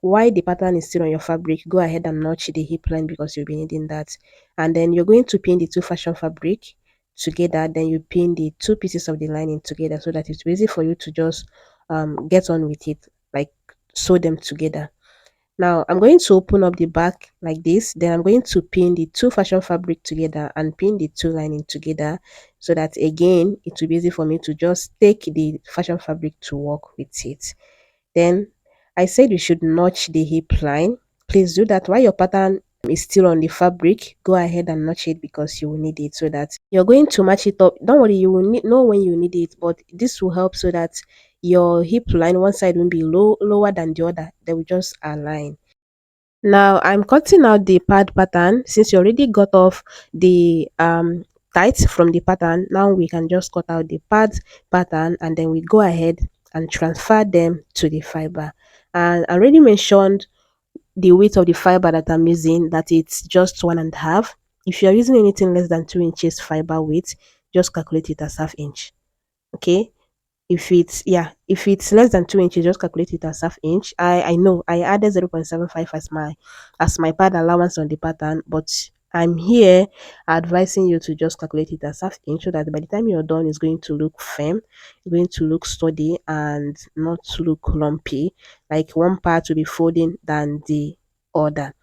while the pattern is still on your fabric, go ahead and notch the hip line because you'll be needing that. And then you're going to pin the two fashion fabric together. Then you pin the two pieces of the lining together so that it's easy for you to just get on with it, like sew them together. Now I'm going to open up the back like this. Then I'm going to pin the two fashion fabric together and pin the two lining together so that again it will be easy for me to just take the fashion fabric to work with it. Then I said you should notch the hip line. Please do that while your pattern is still on the fabric. Go ahead and notch it because you will need it so that you're going to match it up. Don't worry, you will know when you need it, but this will help so that your hip line one side will be lower than the other. They will just align. Now I'm cutting out the pad pattern since you already got off the tights from the pattern. Now we can just cut out the pad pattern and then we go ahead and transfer them to the fiber. And I already mentioned the weight of the fiber that I'm using, that it's just 1.5. If you're using anything less than 2 inches fiber weight, just calculate it as half inch. Okay, if it's less than 2 inches, just calculate it as half inch. I know I added 0.75 as my pad allowance on the pattern, but I'm here advising you to just calculate it as half inch so that by the time you're done, it's going to look firm, it's going to look sturdy and not look lumpy, like one part will be folding than the other.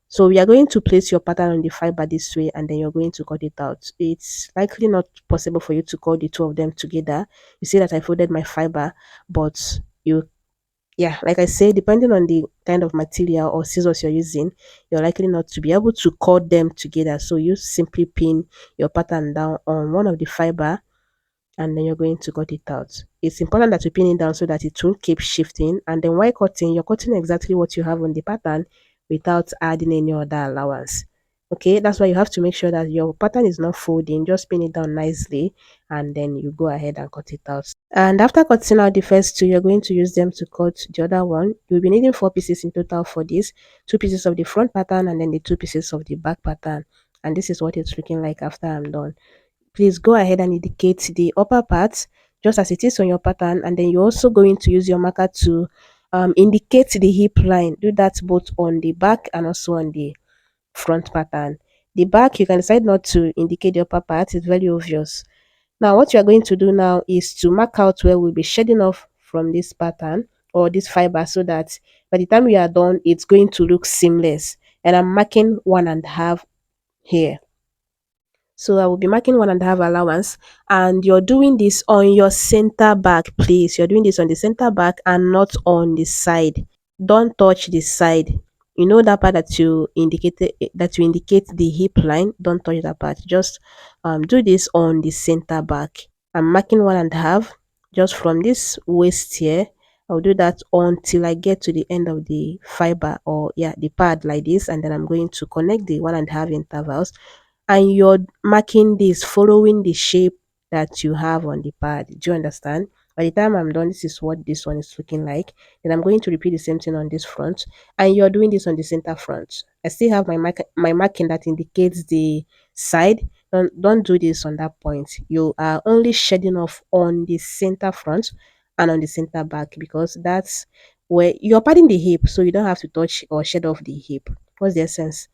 So we are going to place your pattern on the fiber this way and then you're going to cut it out. It's likely not possible for you to cut the two of them together. You see that I folded my fiber, but you, yeah, like I say, depending on the kind of material or scissors you're using, you're likely not to be able to cut them together. So you simply pin your pattern down on one of the fiber and then you're going to cut it out. It's important that you pin it down so that it won't keep shifting. And then while cutting, you're cutting exactly what you have on the pattern without adding any other allowance. Okay, that's why you have to make sure that your pattern is not folding. Just pin it down nicely and then you go ahead and cut it out. And after cutting out the first two, you're going to use them to cut the other one. You'll be needing 4 pieces in total for this, 2 pieces of the front pattern and then the 2 pieces of the back pattern. And this is what it's looking like after I'm done. Please go ahead and indicate the upper part just as it is on your pattern, and then you're also going to use your marker to indicate the hip line. Do that both on the back and also on the front pattern. The back, you can decide not to indicate the upper part. It's very obvious. Now what you are going to do now is to mark out where we'll be shedding off from this pattern or this fiber so that by the time we are done, it's going to look seamless. And I'm marking 1.5 here. So I will be marking 1.5 allowance, and you're doing this on your center back, please. You're doing this on the center back and not on the side. Don't touch the side. You know that part that you indicated, that you indicate the hip line. Don't touch that part. Just do this on the center back. I'm marking 1.5 just from this waist here. I'll do that until I get to the end of the fiber, or yeah, the pad like this, and then I'm going to connect the 1.5 intervals, and you're marking this following the shape that you have on the pad. Do you understand? By the time I'm done, this is what this one is looking like. Then I'm going to repeat the same thing on this front, and you're doing this on the center front. I still have my marking that indicates the side. Don't do this on that point. You are only shedding off on the center front and on the center back because that's where you're padding the hip, so you don't have to touch or shed off the hip. What's the essence?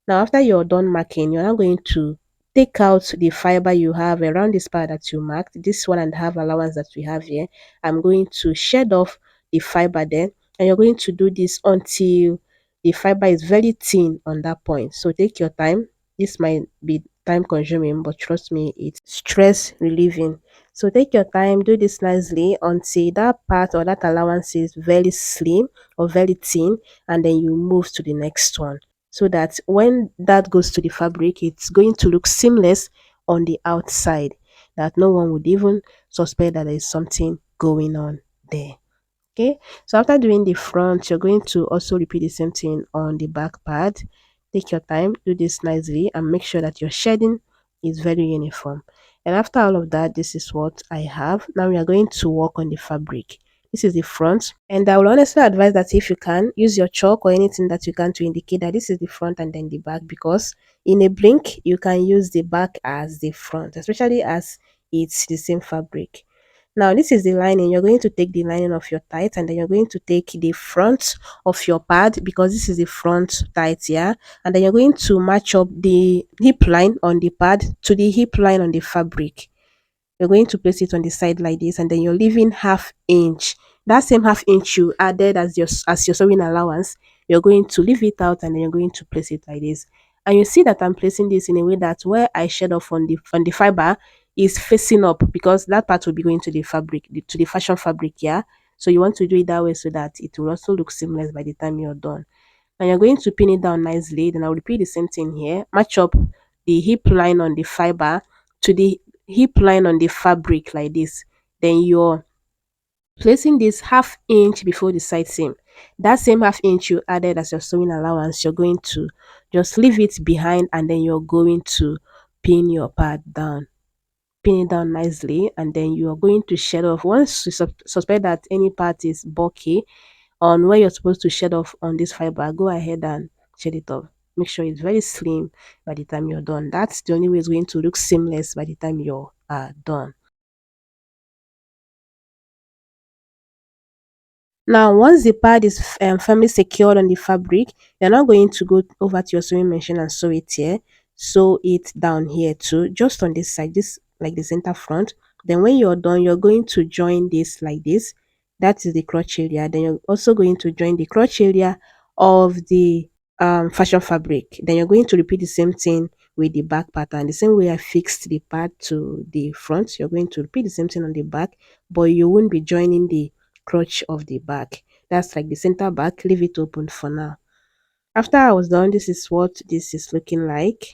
Now, after you're done marking, you're now going to take out the fiber you have around this part that you marked, this 1.5 allowance that we have here. I'm going to shed off the fiber then, and you're going to do this until the fiber is very thin on that point. So take your time. This might be time consuming, but trust me, it's stress relieving. So take your time, do this nicely until that part or that allowance is very slim or very thin, and then you move to the next one so that when that goes to the fabric, it's going to look seamless on the outside, that no one would even suspect that there is something going on there. Okay, so after doing the front, you're going to also repeat the same thing on the back part. Take your time, do this nicely, and make sure that your shading is very uniform. And after all of that, this is what I have. Now we are going to work on the fabric. This is the front, and I will honestly advise that if you can, use your chalk or anything that you can to indicate that this is the front and then the back, because in a blink you can use the back as the front, especially as it's the same fabric. Now this is the lining. You're going to take the lining of your tight, and then you're going to take the front of your pad, because this is the front tight, yeah. And then you're going to match up the hip line on the pad to the hip line on the fabric. You're going to place it on the side like this, and then you're leaving half inch. That same half inch you added as your sewing allowance, you're going to leave it out, and then you're going to place it like this. And you see that I'm placing this in a way that where I shed off on the fiber is facing up, because that part will be going to the fabric, to the fashion fabric, yeah. So you want to do it that way so that it will also look seamless by the time you're done. And you're going to pin it down nicely. Then I'll repeat the same thing here. Match up the hip line on the fiber to the hip line on the fabric like this. Then you're placing this half inch before the side seam. That same half inch you added as your sewing allowance, you're going to just leave it behind, and then you're going to pin your pad down. Pin it down nicely, and then you are going to shed off. Once you suspect that any part is bulky on where you're supposed to shed off on this fiber, go ahead and shed it off. Make sure it's very slim by the time you're done. That's the only way it's going to look seamless by the time you're done. Now, once the pad is firmly secured on the fabric, you're now going to go over to your sewing machine and sew it here. Sew it down here too, just on this side, this like the center front. Then when you're done, you're going to join this like this. That is the crotch area. Then you're also going to join the crotch area of the fashion fabric. Then you're going to repeat the same thing with the back pattern. The same way I fixed the pad to the front, you're going to repeat the same thing on the back, but you won't be joining the crotch of the back. That's like the center back. Leave it open for now. After I was done, this is what this is looking like.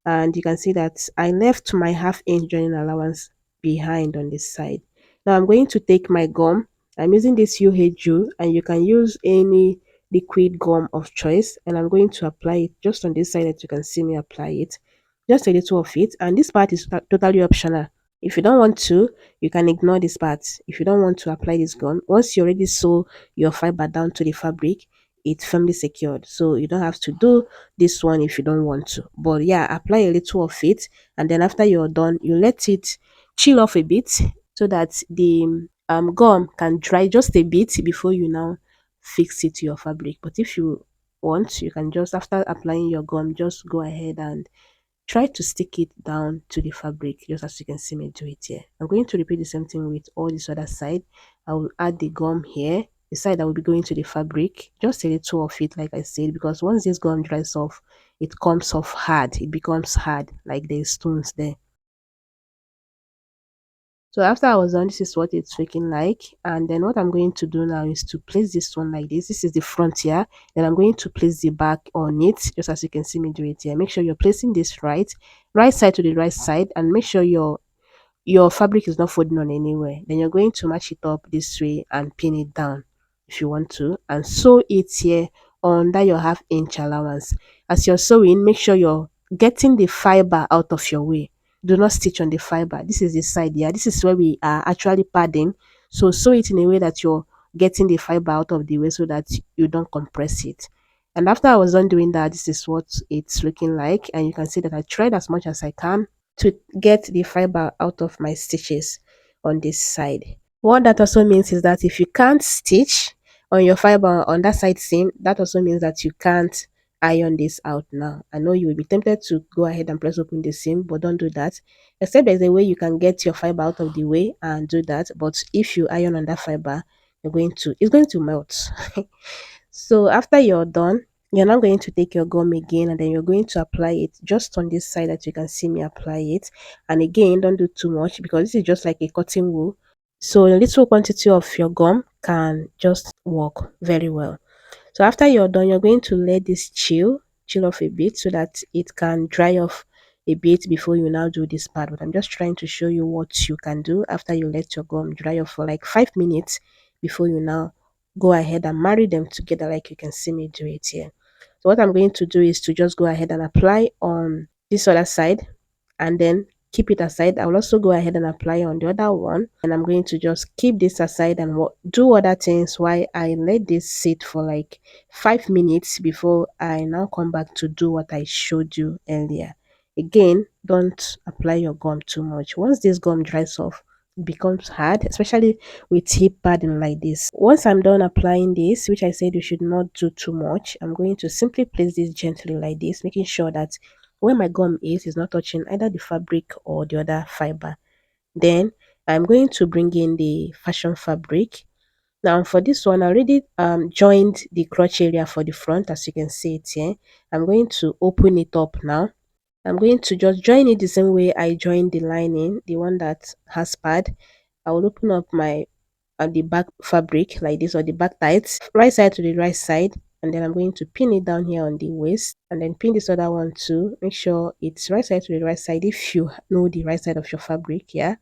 And you can see that I left my half inch joining allowance behind on this side. Now I'm going to take my gum. I'm using this UHU, and you can use any liquid gum of choice, and I'm going to apply it just on this side that you can see me apply it. Just a little of it, and this part is totally optional. If you don't want to, you can ignore this part. If you don't want to apply this gum, once you already sew your fiber down to the fabric, it's firmly secured. So you don't have to do this one if you don't want to. But yeah, apply a little of it, and then after you're done, you let it chill off a bit so that the gum can dry just a bit before you now fix it to your fabric. But if you want, you can just, after applying your gum, just go ahead and try to stick it down to the fabric, just as you can see me do it here. I'm going to repeat the same thing with all this other side. I will add the gum here, the side that will be going to the fabric, just a little of it, like I said, because once this gum dries off, it comes off hard. It becomes hard, like there's stones there. So after I was done, this is what it's looking like. And then what I'm going to do now is to place this one like this. This is the front here. Then I'm going to place the back on it, just as you can see me do it here. Make sure you're placing this right side to the right side, and make sure your fabric is not folding on anywhere. Then you're going to match it up this way and pin it down if you want to, and sew it here under your half inch allowance. As you're sewing, make sure you're getting the fiber out of your way. Do not stitch on the fiber. This is the side here. This is where we are actually padding. So sew it in a way that you're getting the fiber out of the way so that you don't compress it. And after I was done doing that, this is what it's looking like. And you can see that I tried as much as I can to get the fiber out of my stitches on this side. What that also means is that if you can't stitch on your fiber on that side seam, that also means that you can't iron this out now. I know you will be tempted to go ahead and press open the seam, but don't do that. Except there's a way you can get your fiber out of the way and do that. But if you iron on that fiber, it's going to melt. So after you're done, you're now going to take your gum again, and then you're going to apply it just on this side that you can see me apply it. And again, don't do too much, because this is just like a cotton wool. So a little quantity of your gum can just work very well. So after you're done, you're going to let this chill off a bit so that it can dry off a bit before you now do this part. But I'm just trying to show you what you can do after you let your gum dry off for like 5 minutes before you now go ahead and marry them together, like you can see me do it here. So what I'm going to do is to just go ahead and apply on this other side, and then keep it aside. I will also go ahead and apply on the other one, and I'm going to just keep this aside and do other things while I let this sit for like 5 minutes before I now come back to do what I showed you earlier. Again, don't apply your gum too much. Once this gum dries off, becomes hard, especially with hip padding like this. Once I'm done applying this, which I said you should not do too much, I'm going to simply place this gently like this, making sure that where my gum is not touching either the fabric or the other fiber. Then I'm going to bring in the fashion fabric. Now for this one, I already joined the crotch area for the front, as you can see it here. I'm going to open it up now. I'm going to just join it the same way I joined the lining, the one that has pad. I will open up my the back fabric like this, or the back tights, right side to the right side, and then I'm going to pin it down here on the waist, and then pin this other one too. Make sure it's right side to the right side if you know the right side of your fabric, yeah.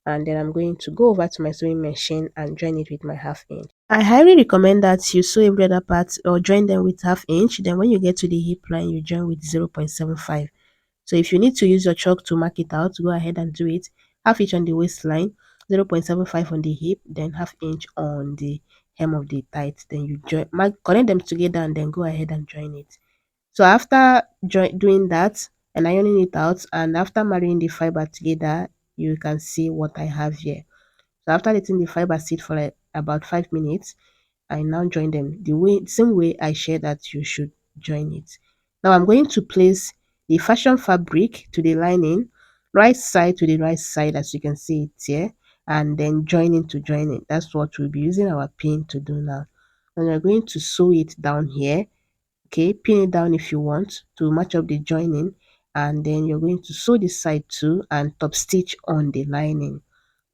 And then I'm going to go over to my sewing machine and join it with my half inch. I highly recommend that you sew every other part or join them with half inch. Then when you get to the hip line, you join with 0.75. So if you need to use your chalk to mark it out, go ahead and do it. Half inch on the waistline, 0.75 on the hip, then half inch on the hem of the tight. Then you join, connect them together, and then go ahead and join it. So after doing that and ironing it out, and after marrying the fiber together, you can see what I have here. So after letting the fiber sit for like about 5 minutes, I now join them the same way I share that you should join it. Now I'm going to place the fashion fabric to the lining, right side to the right side, as you can see it here, and then joining to join it. That's what we'll be using our pin to do now. And we're going to sew it down here. Okay, pin it down if you want to match up the joining, and then you're going to sew this side too and top stitch on the lining.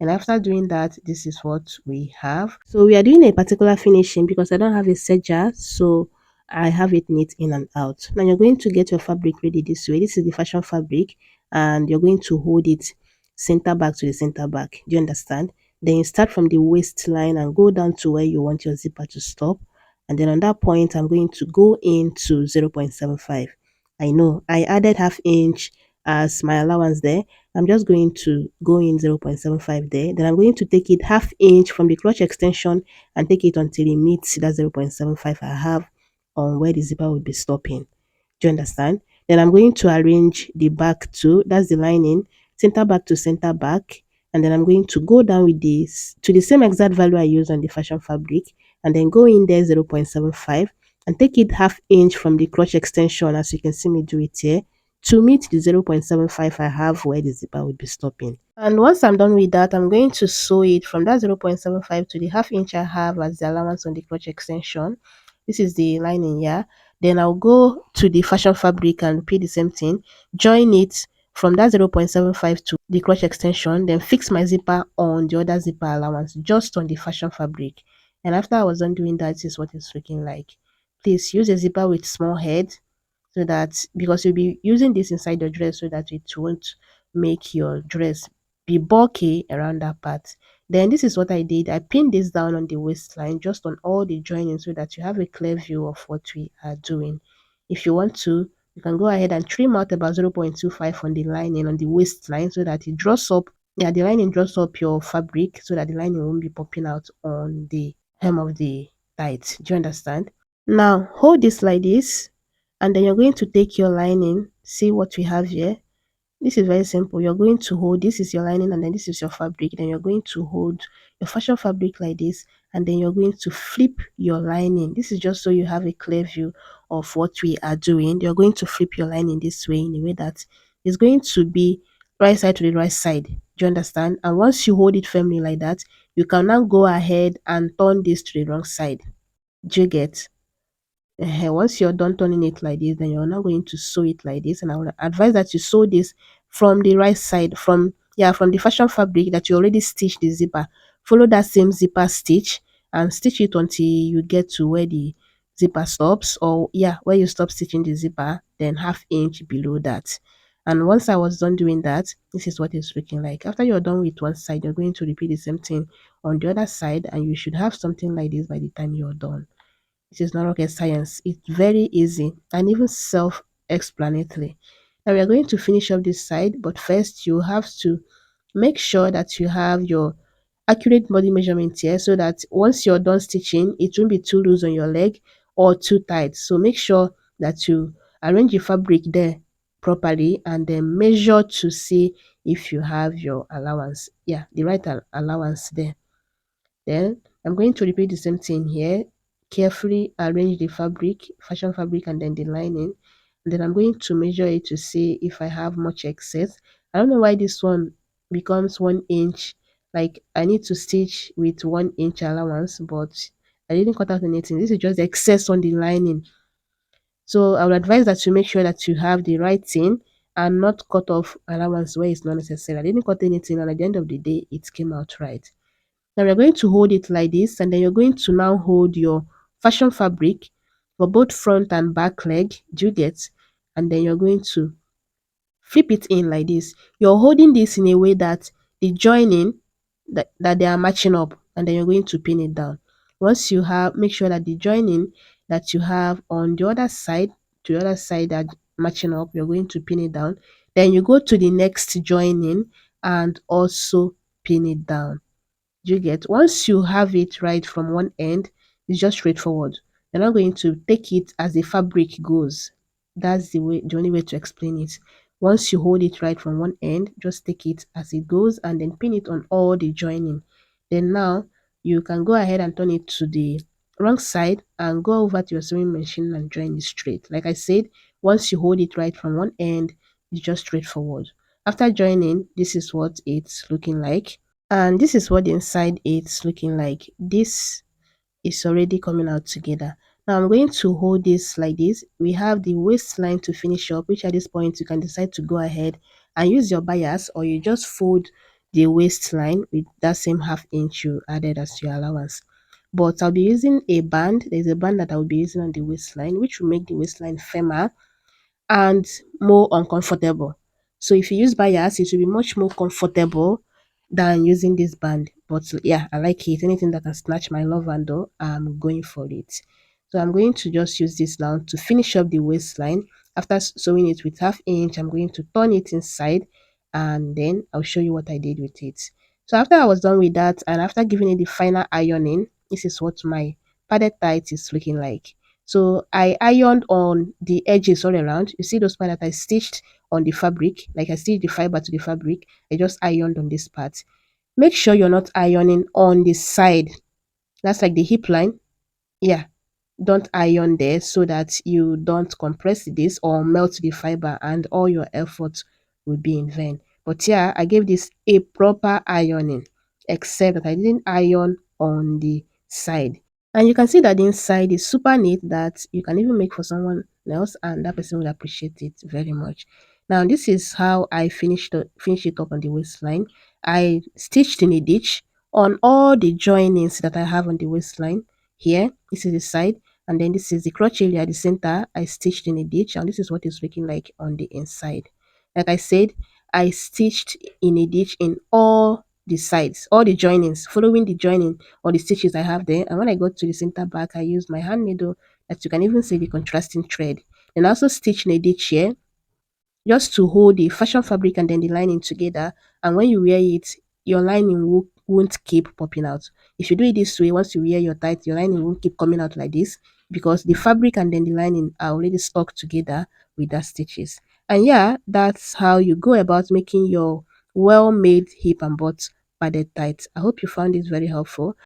And after doing that, this is what we have. So we are doing a particular finishing because I don't have a serger, so I have it knit in and out. Now you're going to get your fabric ready this way. This is the fashion fabric, and you're going to hold it center back to the center back. Do you understand? Then you start from the waistline and go down to where you want your zipper to stop. And then on that point, I'm going to go into 0.75. I know I added half inch as my allowance there. I'm just going to go in 0.75 there. Then I'm going to take it half inch from the clutch extension and take it until it meets that 0.75 I have on where the zipper will be stopping. Do you understand? Then I'm going to arrange the back too. That's the lining, center back to center back. And then I'm going to go down with this to the same exact value I used on the fashion fabric, and then go in there 0.75 and take it half inch from the crotch extension, as you can see me do it here, to meet the 0.75 I have where the zipper would be stopping. And once I'm done with that, I'm going to sew it from that 0.75 to the half inch I have as the allowance on the crotch extension. This is the lining, yeah. Then I'll go to the fashion fabric and repeat the same thing. Join it from that 0.75 to the crotch extension, then fix my zipper on the other zipper allowance just on the fashion fabric. And after I was done doing that, this is what it's looking like. Please use a zipper with small head, so that because you'll be using this inside your dress, so that it won't make your dress be bulky around that part. Then this is what I did. I pinned this down on the waistline, just on all the joining, so that you have a clear view of what we are doing. If you want to, you can go ahead and trim out about 0.25 on the lining on the waistline, so that it draws up, yeah, the lining draws up your fabric, so that the lining won't be popping out on the hem of the tights. Do you understand? Now hold this like this, and then you're going to take your lining. See what we have here. This is very simple. You're going to hold, this is your lining, and then this is your fabric. Then you're going to hold your fashion fabric like this, and then you're going to flip your lining. This is just so you have a clear view of what we are doing. You're going to flip your lining this way, in a way that is going to be right side to the right side. Do you understand? And once you hold it firmly like that, you can now go ahead and turn this to the wrong side. Do you get? Once you're done turning it like this, then you're now going to sew it like this, and I would advise that you sew this from the right side, from the fashion fabric that you already stitched the zipper. Follow that same zipper stitch and stitch it until you get to where the zipper stops, or where you stop stitching the zipper, then half inch below that. And once I was done doing that, this is what it's looking like. After you're done with one side, you're going to repeat the same thing on the other side, and you should have something like this by the time you're done. It is not rocket science. It's very easy and even self-explanatory. Now we are going to finish up this side, but first you have to make sure that you have your accurate body measurement here, so that once you're done stitching, it won't be too loose on your leg or too tight. So make sure that you arrange your fabric there properly and then measure to see if you have your allowance. Yeah, the right allowance there. Then I'm going to repeat the same thing here. Carefully arrange the fabric, fashion fabric, and then the lining. And then I'm going to measure it to see if I have much excess. I don't know why this one becomes 1 inch. Like I need to stitch with 1 inch allowance, but I didn't cut out anything. This is just the excess on the lining. So I would advise that you make sure that you have the right thing and not cut off allowance where it's not necessary. I didn't cut anything, and at the end of the day, it came out right. Now we're going to hold it like this, and then you're going to now hold your fashion fabric for both front and back leg. Do you get? And then you're going to flip it in like this. You're holding this in a way that the joining that they are matching up, and then you're going to pin it down. Once you have, make sure that the joining that you have on the other side to the other side that matching up, you're going to pin it down. Then you go to the next joining and also pin it down. Do you get? Once you have it right from one end, it's just straightforward. You're not going to take it as the fabric goes. That's the only way to explain it. Once you hold it right from one end, just take it as it goes and then pin it on all the joining. Then now you can go ahead and turn it to the wrong side and go over to your sewing machine and join it straight. Like I said, once you hold it right from one end, it's just straightforward. After joining, this is what it's looking like, and this is what the inside is looking like. This is already coming out together. Now I'm going to hold this like this. We have the waistline to finish up, which at this point you can decide to go ahead and use your bias, or you just fold the waistline with that same ½ inch you added as your allowance. But I'll be using a band. There's a band that I'll be using on the waistline, which will make the waistline firmer and more uncomfortable. So if you use bias, it will be much more comfortable than using this band. But yeah, I like it. Anything that can snatch my love handle, I'm going for it. So I'm going to just use this now to finish up the waistline. After sewing it with ½ inch, I'm going to turn it inside and then I'll show you what I did with it. So after I was done with that and after giving it the final ironing, this is what my padded tight is looking like. So I ironed on the edges all around. You see those parts that I stitched on the fabric, like I stitched the fiber to the fabric. I just ironed on this part. Make sure you're not ironing on the side. That's like the hip line. Yeah, don't iron there so that you don't compress this or melt the fiber and all your effort will be in vain. But yeah, I gave this a proper ironing, except that I didn't iron on the side. And you can see that the inside is super neat, that you can even make for someone else and that person will appreciate it very much. Now this is how I finished it up on the waistline. I stitched in a ditch on all the joinings that I have on the waistline. Here, this is the side, and then this is the crotch area at the center. I stitched in a ditch, and this is what it's looking like on the inside. Like I said, I stitched in a ditch in all the sides, all the joinings, following the joining or the stitches I have there. And when I got to the center back, I used my hand needle, that you can even see the contrasting thread. And I also stitched in a ditch here just to hold the fashion fabric and then the lining together. And when you wear it, your lining won't keep popping out. If you do it this way, once you wear your tight, your lining won't keep coming out like this, because the fabric and then the lining are already stuck together with that stitches. And yeah, that's how you go about making your well-made hip and butt padded tights. I hope you found this very helpful.